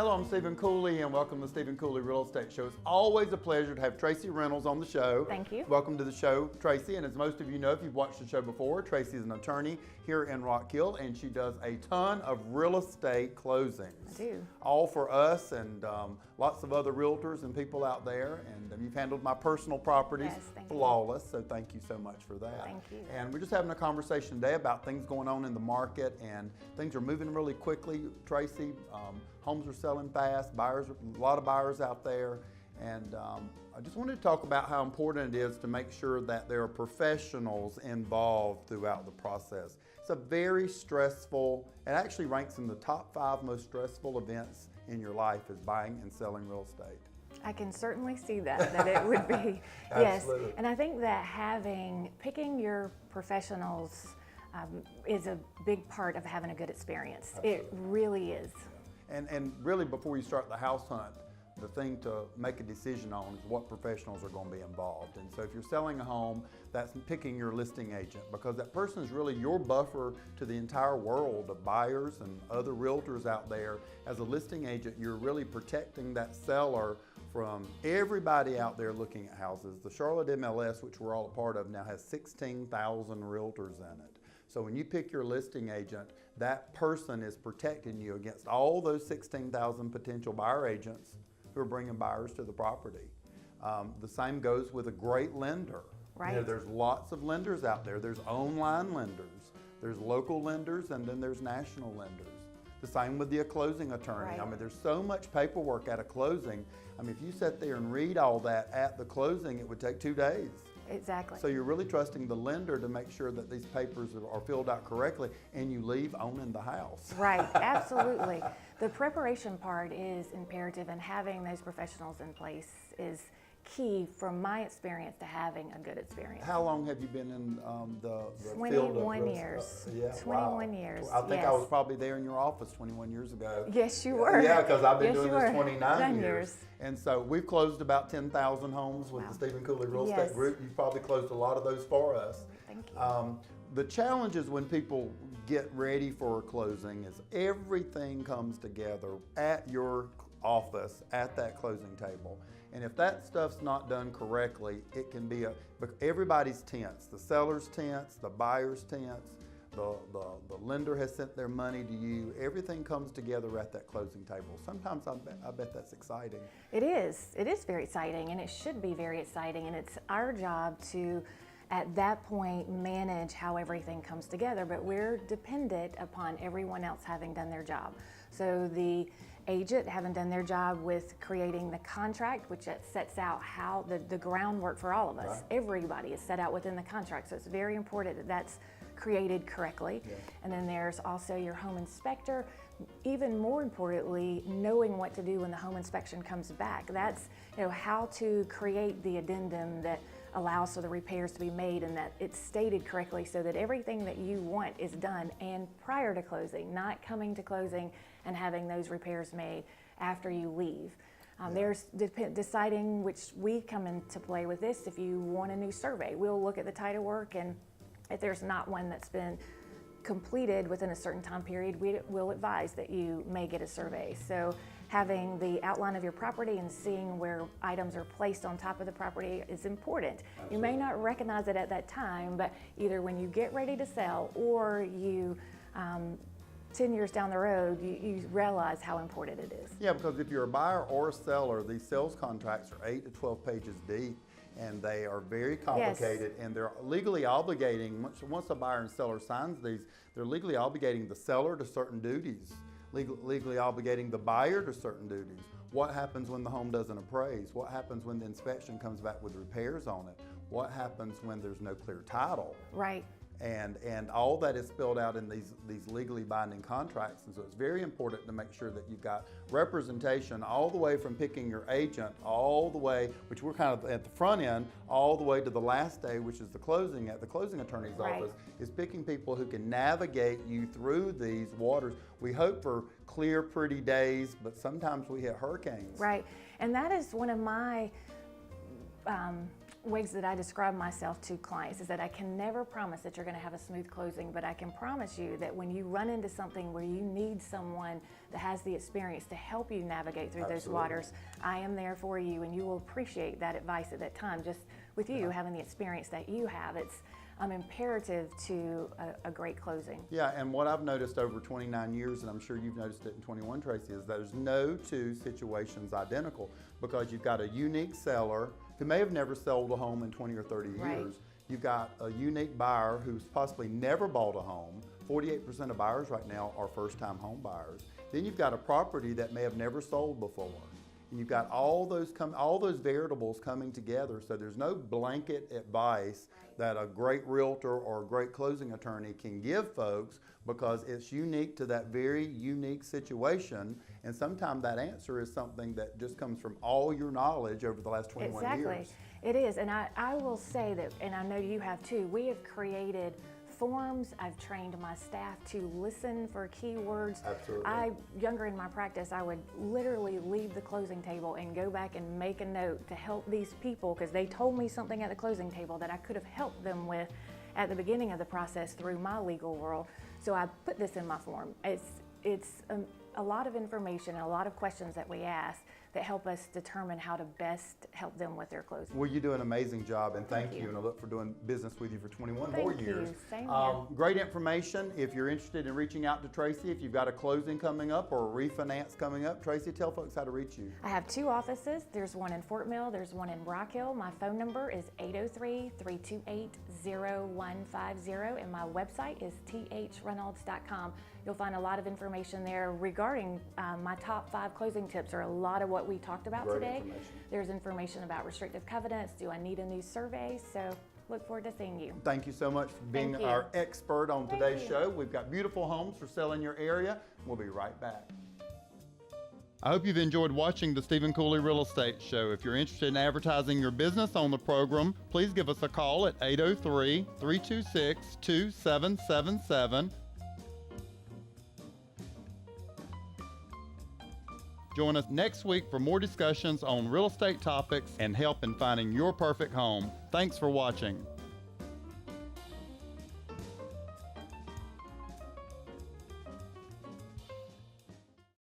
Hello, I'm Stephen Cooley, and welcome to the Stephen Cooley Real Estate Show. It's always a pleasure to have Tracy Reynolds on the show. Thank you. Welcome to the show, Tracy. And as most of you know, if you've watched the show before, Tracy is an attorney here in Rock Hill, and she does a ton of real estate closings. I do. All for us and lots of other realtors and people out there. And you've handled my personal properties flawless, so thank you so much for that. Thank you. And we're just having a conversation today about things going on in the market, and things are moving really quickly, Tracy. Homes are selling fast, a lot of buyers out there, and I just wanted to talk about how important it is to make sure that there are professionals involved throughout the process. It's a very stressful, it actually ranks in the top 5 most stressful events in your life is buying and selling real estate. I can certainly see that it would be. Yes, and I think that picking your professionals is a big part of having a good experience. Absolutely. It really is. And really, before you start the house hunt, the thing to make a decision on is what professionals are going to be involved. And so if you're selling a home, that's picking your listing agent, because that person is really your buffer to the entire world of buyers and other realtors out there. As a listing agent, you're really protecting that seller from everybody out there looking at houses. The Charlotte MLS, which we're all a part of now, has 16,000 realtors in it. So when you pick your listing agent, that person is protecting you against all those 16,000 potential buyer agents who are bringing buyers to the property. The same goes with a great lender. Right. You know, there's lots of lenders out there. There's online lenders, there's local lenders, and then there's national lenders. The same with the closing attorney. Right. I mean, there's so much paperwork at a closing. I mean, if you sat there and read all that at the closing, it would take 2 days. Exactly. So you're really trusting the lender to make sure that these papers are filled out correctly, and you leave owning the house. Right, absolutely. The preparation part is imperative, and having those professionals in place is key, from my experience, to having a good experience. How long have you been in the 21 years. Yeah, 21 years. I think I was probably there in your office 21 years ago. Yes, you were. Yeah, because I've been doing this 29 years. years. And so we've closed about 10,000 homes with the Stephen Cooley Real Estate Group. You've probably closed a lot of those for us. Thank you. The challenges when people get ready for a closing is everything comes together at your office at that closing table. And if that stuff's not done correctly, it can be everybody's tense. The seller's tense, the buyer's tense, the lender has sent their money to you. Everything comes together at that closing table. Sometimes I bet that's exciting. It is. It is very exciting, and it should be very exciting. And it's our job to, at that point, manage how everything comes together, but we're dependent upon everyone else having done their job. So the agent having done their job with creating the contract, which sets out how the groundwork for all of us. Right. Everybody is set out within the contract, so it's very important that that's created correctly. Yeah. And then there's also your home inspector. Even more importantly, knowing what to do when the home inspection comes back. That's, you know, how to create the addendum that allows for the repairs to be made and that it's stated correctly, so that everything that you want is done and prior to closing, not coming to closing and having those repairs made after you leave. There's deciding, which we come into play with this, if you want a new survey. We'll look at the title work, and if there's not one that's been completed within a certain time period, we will advise that you may get a survey. So having the outline of your property and seeing where items are placed on top of the property is important. Absolutely. You may not recognize it at that time, but either when you get ready to sell or you 10 years down the road, you realize how important it is. Yeah, because if you're a buyer or a seller, these sales contracts are 8 to 12 pages deep, and they are very complicated. Yes. And they're legally obligating, once a buyer and seller signs these, they're legally obligating the seller to certain duties, legally obligating the buyer to certain duties. What happens when the home doesn't appraise? What happens when the inspection comes back with repairs on it? What happens when there's no clear title? Right. And all that is spelled out in these legally binding contracts. And so it's very important to make sure that you've got representation all the way from picking your agent, all the way, which we're kind of at the front end, all the way to the last day, which is the closing at the closing attorney's office, is picking people who can navigate you through these waters. We hope for clear, pretty days, but sometimes we hit hurricanes. Right, and that is one of my ways that I describe myself to clients is that I can never promise that you're going to have a smooth closing, but I can promise you that when you run into something where you need someone that has the experience to help you navigate through those waters, I am there for you, and you will appreciate that advice at that time. Just with you having the experience that you have, it's imperative to a great closing. Yeah, and what I've noticed over 29 years, and I'm sure you've noticed it in 21, Tracy, is there's no two situations identical, because you've got a unique seller who may have never sold a home in 20 or 30 years. You've got a unique buyer who's possibly never bought a home. 48% of buyers right now are first-time home buyers. Then you've got a property that may have never sold before. And you've got all those variables coming together, so there's no blanket advice that a great realtor or a great closing attorney can give folks, because it's unique to that very unique situation. And sometimes that answer is something that just comes from all your knowledge over the last 21 years. Exactly, it is. And I will say that, and I know you have too, we have created forms. I've trained my staff to listen for keywords. Absolutely. Younger in my practice, I would literally leave the closing table and go back and make a note to help these people, because they told me something at the closing table that I could have helped them with at the beginning of the process through my legal world. So I put this in my form. It's a lot of information and a lot of questions that we ask that help us determine how to best help them with their closing. Well, you do an amazing job, and thank you. And I look for doing business with you for 21 more years. Same here. Great information. If you're interested in reaching out to Tracy, if you've got a closing coming up or a refinance coming up, Tracy, tell folks how to reach you. I have 2 offices. There's one in Fort Mill, there's one in Rock Hill. My phone number is 803-328-0150, and my website is threynolds.com. You'll find a lot of information there regarding my top 5 closing tips, or a lot of what we talked about today. There's information about restrictive covenants. Do I need a new survey? So look forward to seeing you. Thank you so much for being our expert on today's show. We've got beautiful homes for sale in your area. We'll be right back. I hope you've enjoyed watching the Stephen Cooley Real Estate Show. If you're interested in advertising your business on the program, please give us a call at 803-326-2777. Join us next week for more discussions on real estate topics and help in finding your perfect home. Thanks for watching.